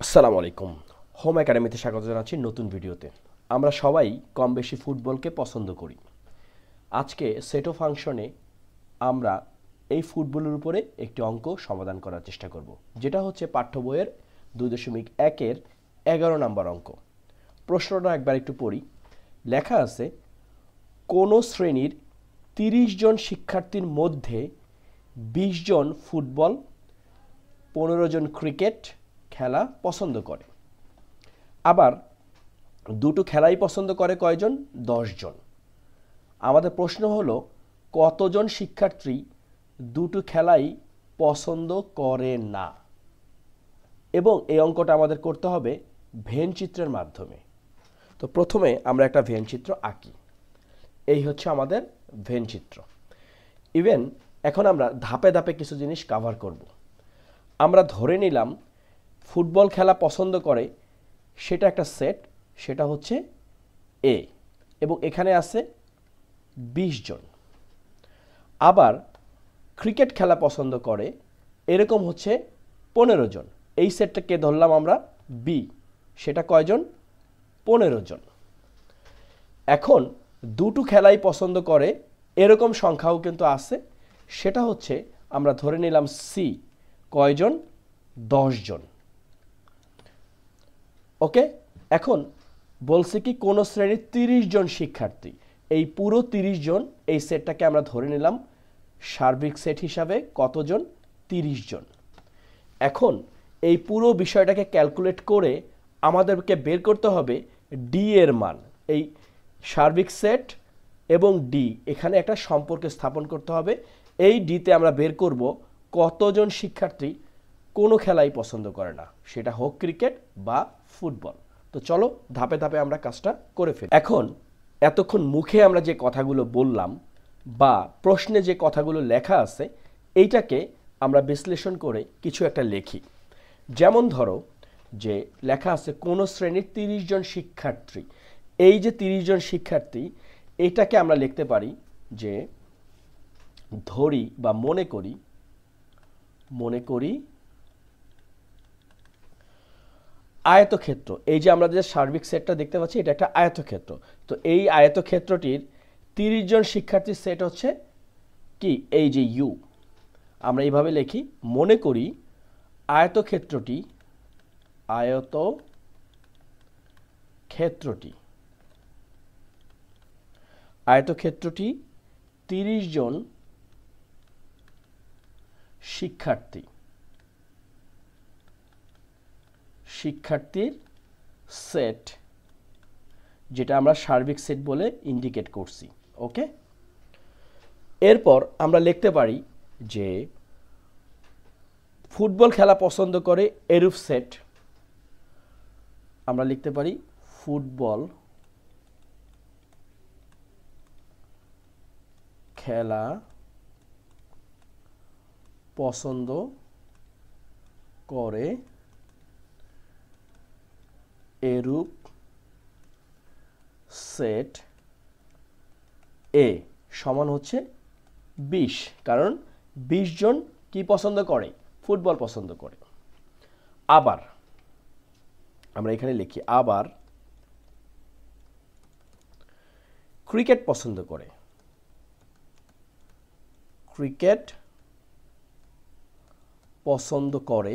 আসসালামু আলাইকুম। হোম একাডেমিতে স্বাগত জানাচ্ছি নতুন ভিডিওতে। আমরা সবাই কম বেশি ফুটবলকে পছন্দ করি। আজকে সেটো ফাংশনে আমরা এই ফুটবলের উপরে একটি অঙ্ক সমাধান করার চেষ্টা করব, যেটা হচ্ছে পাঠ্য বইয়ের 2.1-এর 11 নম্বর অঙ্ক। প্রশ্নটা একবার একটু পড়ি। লেখা আছে, কোনো শ্রেণীর 30 জন শিক্ষার্থীর মধ্যে 20 জন ফুটবল, 15 জন ক্রিকেট খেলা পছন্দ করে। আবার দুটো খেলাই পছন্দ করে কয়জন? 10 জন। আমাদের প্রশ্ন হলো, কতজন শিক্ষার্থী দুটো খেলাই পছন্দ করে না? এবং এই অঙ্কটা আমাদের করতে হবে ভেন চিত্রের মাধ্যমে। তো প্রথমে আমরা একটা ভেন চিত্র আঁকি। এই হচ্ছে আমাদের ভেন চিত্র। ইভেন এখন আমরা ধাপে ধাপে কিছু জিনিস কভার করব। আমরা ধরে নিলাম ফুটবল খেলা পছন্দ করে সেটা একটা সেট, সেটা হচ্ছে এ, এবং এখানে আছে 20 জন। আবার ক্রিকেট খেলা পছন্দ করে এরকম হচ্ছে 15 জন। এই সেটটাকে ধরলাম আমরা বি, সেটা কয়জন? 15 জন। এখন দুটো খেলাই পছন্দ করে এরকম সংখ্যাও কিন্তু আছে, সেটা হচ্ছে আমরা ধরে নিলাম সি, কয়জন? 10 জন। ওকে, এখন বলছে কি কোন শ্রেণীর 30 জন শিক্ষার্থী, এই পুরো 30 জন, এই সেটটাকে আমরা ধরে নিলাম সার্বিক সেট হিসাবে কতজন? 30 জন। এখন এই পুরো বিষয়টাকে ক্যালকুলেট করে আমাদেরকে বের করতে হবে ডি এর মান। এই সার্বিক সেট এবং ডি, এখানে একটা সম্পর্ক স্থাপন করতে হবে। এই ডিতে আমরা বের করব কতজন শিক্ষার্থী কোনো খেলাই পছন্দ করে না, সেটা হোক ক্রিকেট বা ফুটবল। তো চলো ধাপে ধাপে আমরা কাজটা করে ফেলি। এখন এতক্ষণ মুখে আমরা যে কথাগুলো বললাম বা প্রশ্নে যে কথাগুলো লেখা আছে, এইটাকে আমরা বিশ্লেষণ করে কিছু একটা লিখি। যেমন ধরো যে লেখা আছে কোন শ্রেণীর 30 জন শিক্ষার্থী। এই যে 30 জন শিক্ষার্থী, এটাকে আমরা লিখতে পারি যে ধরি বা মনে করি আয়তক্ষেত্র। এই যে আমরা যে সার্বিক সেটটা দেখতে পাচ্ছি, এটা একটা আয়তক্ষেত্র। তো এই আয়তক্ষেত্রটির 30 জন শিক্ষার্থীর সেট হচ্ছে কি? এই যে ইউ। আমরা এইভাবে লিখি, মনে করি আয়তক্ষেত্রটি 30 জন শিক্ষার্থীর সেট, যেটা আমরা সার্বিক সেট বলে ইন্ডিকেট করছি। ওকে, এরপর আমরা লিখতে পারি যে ফুটবল খেলা পছন্দ করে এরূপ সেট। আমরা লিখতে পারি ফুটবল খেলা পছন্দ করে এরূপ সেট এ সমান হচ্ছে 20, কারণ 20 জন কি পছন্দ করে? ফুটবল পছন্দ করে। আবার আমরা এখানে লিখি, আবার ক্রিকেট পছন্দ করে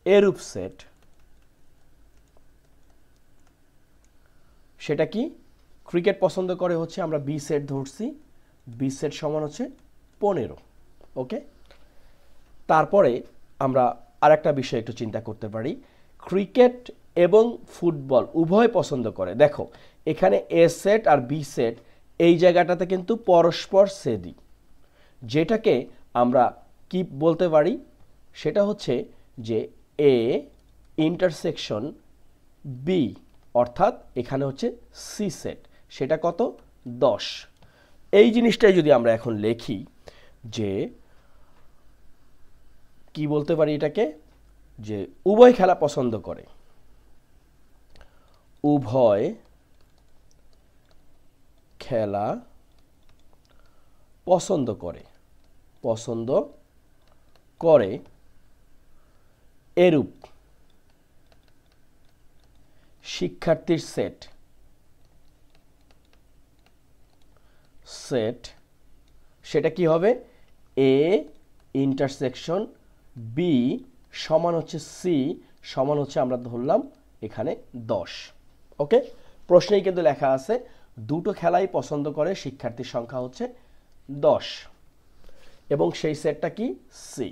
এরূপ সেট, সেটা কি? ক্রিকেট পছন্দ করে হচ্ছে আমরা বি সেট ধরছি, বি সেট সমান হচ্ছে 15। ওকে, তারপরে আমরা আরেকটা বিষয় একটু চিন্তা করতে পারি। ক্রিকেট এবং ফুটবল উভয় পছন্দ করে। দেখো এখানে এ সেট আর বি সেট এই জায়গাটাতে কিন্তু পরস্পর ছেদি, যেটাকে আমরা কি বলতে পারি? সেটা হচ্ছে যে এ ইন্টারসেকশন বি, অর্থাৎ এখানে হচ্ছে সি সেট, সেটা কত? 10। এই জিনিসটাই যদি আমরা এখন লিখি যে কি বলতে পারি এটাকে, যে উভয় খেলা পছন্দ করে, উভয় খেলা পছন্দ করে এরূপ শিক্ষার্থীর সেট সেটা কি হবে এ ইন্টারসেকশন বি সমান হচ্ছে সি সমান হচ্ছে আমরা ধরলাম এখানে 10। ওকে, প্রশ্নেই কিন্তু লেখা আছে দুটো খেলাই পছন্দ করে শিক্ষার্থীর সংখ্যা হচ্ছে 10 এবং সেই সেটটা কি সি।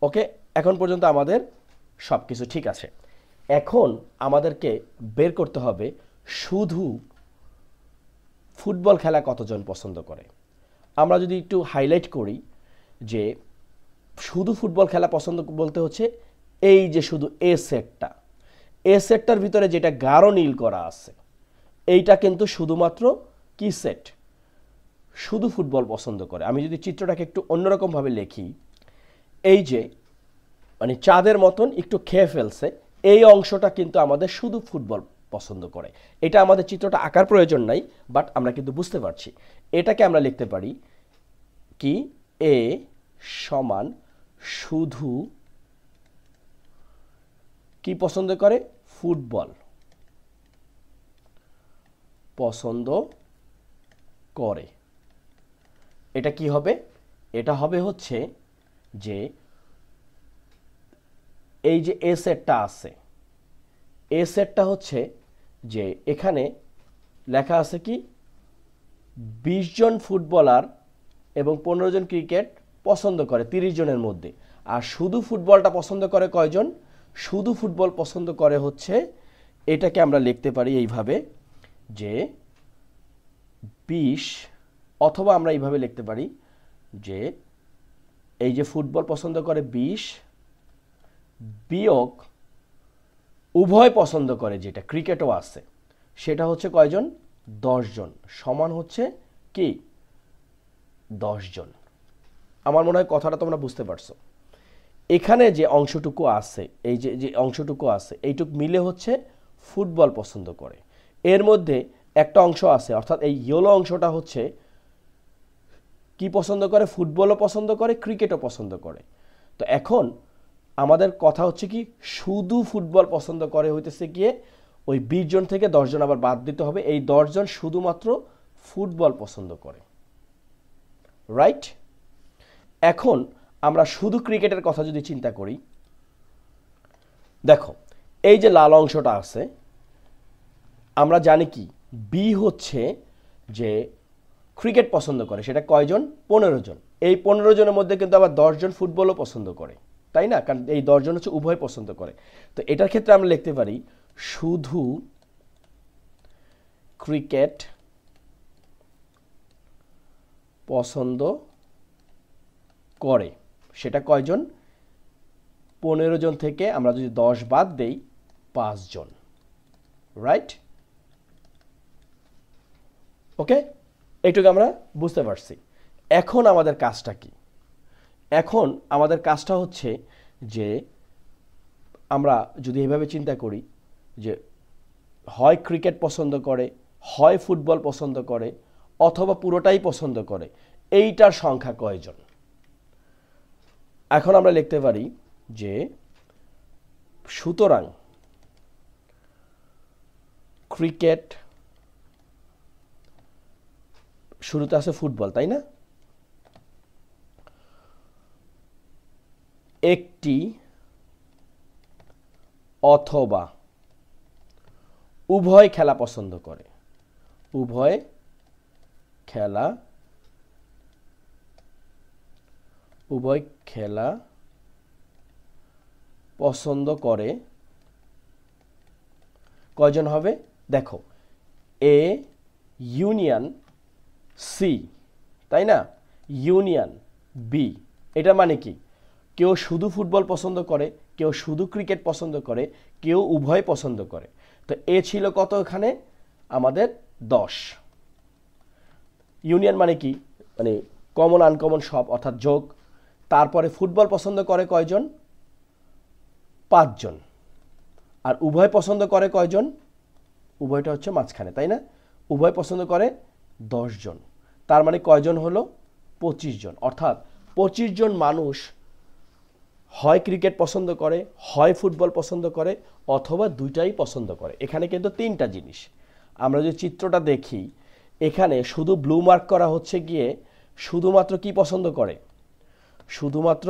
ওকে, এখন পর্যন্ত আমাদের সব কিছু ঠিক আছে। এখন আমাদেরকে বের করতে হবে শুধু ফুটবল খেলা কতজন পছন্দ করে। আমরা যদি একটু হাইলাইট করি যে শুধু ফুটবল খেলা পছন্দ বলতে হচ্ছে এই যে শুধু এ সেটটার ভিতরে যেটা গাঢ় নীল করা আছে এইটা কিন্তু শুধুমাত্র কি সেট, শুধু ফুটবল পছন্দ করে। আমি যদি চিত্রটাকে একটু অন্যরকমভাবে লিখি, এই যে মানে চাঁদের মতন একটু খেয়ে ফেলছে এই অংশটা কিন্তু আমাদের শুধু ফুটবল পছন্দ করে। এটা আমাদের চিত্রটা আঁকার প্রয়োজন নাই, বাট আমরা কিন্তু বুঝতে পারছি। এটাকে আমরা লিখতে পারি কি এ সমান শুধু কি পছন্দ করে, ফুটবল পছন্দ করে। এটা কি হবে, এটা হবে হচ্ছে যে এই যে এ সেটটা আছে এ সেটটা হচ্ছে যে এখানে লেখা আছে কি 20 জন ফুটবলার এবং 15 জন ক্রিকেট পছন্দ করে 30 জনের মধ্যে। আর শুধু ফুটবলটা পছন্দ করে কয়জন, শুধু ফুটবল পছন্দ করে হচ্ছে, এটাকে আমরা লিখতে পারি এইভাবে যে 20, অথবা আমরা এইভাবে লিখতে পারি যে এই যে ফুটবল পছন্দ করে 20 বিয়োগ উভয় পছন্দ করে যেটা ক্রিকেটও আছে সেটা হচ্ছে কয়জন, 10 জন সমান হচ্ছে কি 10 জন। আমার মনে হয় কথাটা তোমরা বুঝতে পারছো। এখানে যে অংশটুকু আছে এই যে অংশটুকু আছে এইটুক মিলে হচ্ছে ফুটবল পছন্দ করে। এর মধ্যে একটা অংশ আছে অর্থাৎ এই ইয়েলো অংশটা হচ্ছে কি পছন্দ করে, ফুটবলও পছন্দ করে ক্রিকেটও পছন্দ করে। তো এখন আমাদের কথা হচ্ছে কি শুধু ফুটবল পছন্দ করে হইতেছে গিয়ে ওই 20 জন থেকে 10 জন আবার বাদ দিতে হবে, এই 10 জন শুধুমাত্র ফুটবল পছন্দ করে, রাইট। এখন আমরা শুধু ক্রিকেটের কথা যদি চিন্তা করি, দেখো এই যে লাল অংশটা আছে আমরা জানি কি বি হচ্ছে যে ক্রিকেট পছন্দ করে, সেটা কয়জন, 15 জন। এই 15 জনের মধ্যে কিন্তু আবার 10 জন ফুটবলও পছন্দ করে, তাই না, কারণ এই 10 জন হচ্ছে উভয় পছন্দ করে। তো এটার ক্ষেত্রে আমরা লিখতে পারি শুধু ক্রিকেট পছন্দ করে, সেটা কয়জন, 15 জন থেকে আমরা যদি 10 বাদ দেই 5 জন, রাইট। ওকে, এইটুকু আমরা বুঝতে পারছি। এখন আমাদের কাজটা কি, এখন আমাদের কাজটা হচ্ছে যে আমরা যদি এইভাবে চিন্তা করি যে হয় ক্রিকেট পছন্দ করে, হয় ফুটবল পছন্দ করে, অথবা পুরোটাই পছন্দ করে, এইটার সংখ্যা কয়জন। এখন আমরা লিখতে পারি যে সুতরাং ক্রিকেট, শুরুতে আছে ফুটবল তাই না, একটি অথবা উভয় খেলা পছন্দ করে, উভয় খেলা পছন্দ করে কয়জন হবে, দেখো এ ইউনিয়ন সি, তাই না, ইউনিয়ন বি। এটা মানে কি কেউ শুধু ফুটবল পছন্দ করে, কেউ শুধু ক্রিকেট পছন্দ করে, কেউ উভয় পছন্দ করে। তো এ ছিল কত এখানে আমাদের 10। ইউনিয়ন মানে কি, মানে কমন আনকমন সব অর্থাৎ যোগ। তারপরে ফুটবল পছন্দ করে কয়জন, 5 জন। আর উভয় পছন্দ করে কয়জন, উভয়টা হচ্ছে মাঝখানে তাই না, উভয় পছন্দ করে 10 জন। তার মানে কয়জন হলো, 25 জন। অর্থাৎ 25 জন মানুষ হয় ক্রিকেট পছন্দ করে, হয় ফুটবল পছন্দ করে, অথবা দুইটাই পছন্দ করে। এখানে কিন্তু তিনটা জিনিস। আমরা যে চিত্রটা দেখি এখানে শুধু ব্লু মার্ক করা হচ্ছে গিয়ে শুধুমাত্র কি পছন্দ করে, শুধুমাত্র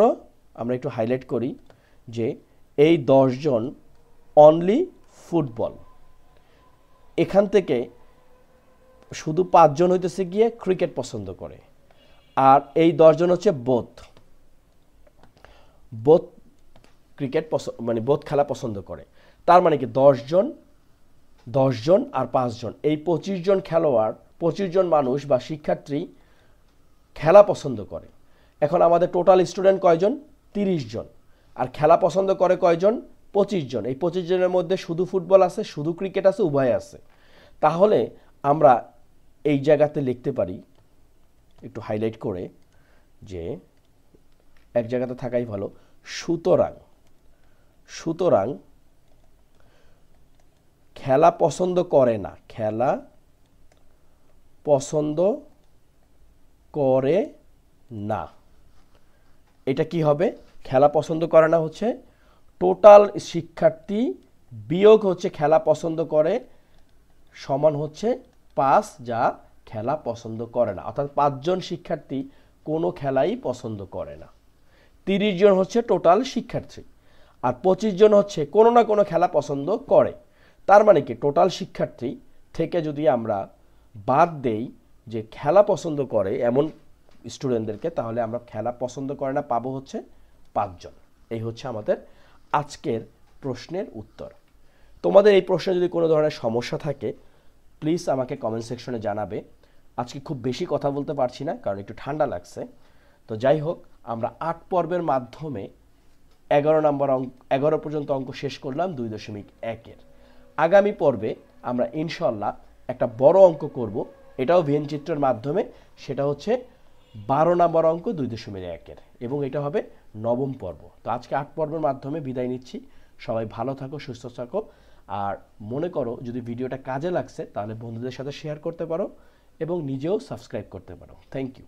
আমরা একটু হাইলাইট করি যে এই 10 জন অনলি ফুটবল। এখান থেকে শুধু 5 জন হইতেছে গিয়ে ক্রিকেট পছন্দ করে, আর এই 10 জন হচ্ছে বোথ ক্রিকেট মানে বোথ খেলা পছন্দ করে। তার মানে কি 10 জন আর 5 জন, এই 25 জন খেলোয়াড়, 25 জন মানুষ বা শিক্ষার্থী খেলা পছন্দ করে। এখন আমাদের টোটাল স্টুডেন্ট কয়জন? 30 জন। আর খেলা পছন্দ করে কয়জন? 25 জন। এই 25 জনের মধ্যে শুধু ফুটবল আছে, শুধু ক্রিকেট আছে, উভয় আছে। তাহলে আমরা এই জায়গাতে লিখতে পারি একটু হাইলাইট করে যে এক জায়গাতে থাকাই ভালো, সুতরাং খেলা পছন্দ করে না, খেলা পছন্দ করে না। এটা কি হবে? খেলা পছন্দ করে না হচ্ছে টোটাল শিক্ষার্থী বিয়োগ হচ্ছে খেলা পছন্দ করে, সমান হচ্ছে 5 যা খেলা পছন্দ করে না। অর্থাৎ 5 জন শিক্ষার্থী কোনো খেলাই পছন্দ করে না। 30 জন হচ্ছে টোটাল শিক্ষার্থী, আর 25 জন হচ্ছে কোনো না কোনো খেলা পছন্দ করে। তার মানে কি টোটাল শিক্ষার্থী থেকে যদি আমরা বাদ দেই যে খেলা পছন্দ করে এমন স্টুডেন্টদেরকে, তাহলে আমরা খেলা পছন্দ করে না পাবো হচ্ছে 5 জন। এই হচ্ছে আমাদের আজকের প্রশ্নের উত্তর। তোমাদের এই প্রশ্নে যদি কোনো ধরনের সমস্যা থাকে প্লিজ আমাকে কমেন্ট সেকশনে জানাবে। আজকে খুব বেশি কথা বলতে পারছি না কারণ একটু ঠান্ডা লাগছে। তো যাই হোক, আমরা 8 পর্বের মাধ্যমে 11 পর্যন্ত অঙ্ক শেষ করলাম 2.1-এর। আগামী পর্বে আমরা ইনশাল্লাহ একটা বড় অঙ্ক করব, এটাও ভিএন চিত্রের মাধ্যমে। সেটা হচ্ছে 12 নম্বর অঙ্ক 2.1-এর, এবং এটা হবে 9ম পর্ব। তো আজকে 8 পর্বের মাধ্যমে বিদায় নিচ্ছি। সবাই ভালো থাকো, সুস্থ থাকো, আর মনে করো যদি ভিডিওটা কাজে লাগছে তাহলে বন্ধুদের সাথে শেয়ার করতে পারো এবং নিজেও সাবস্ক্রাইব করতে পারো। Thank you.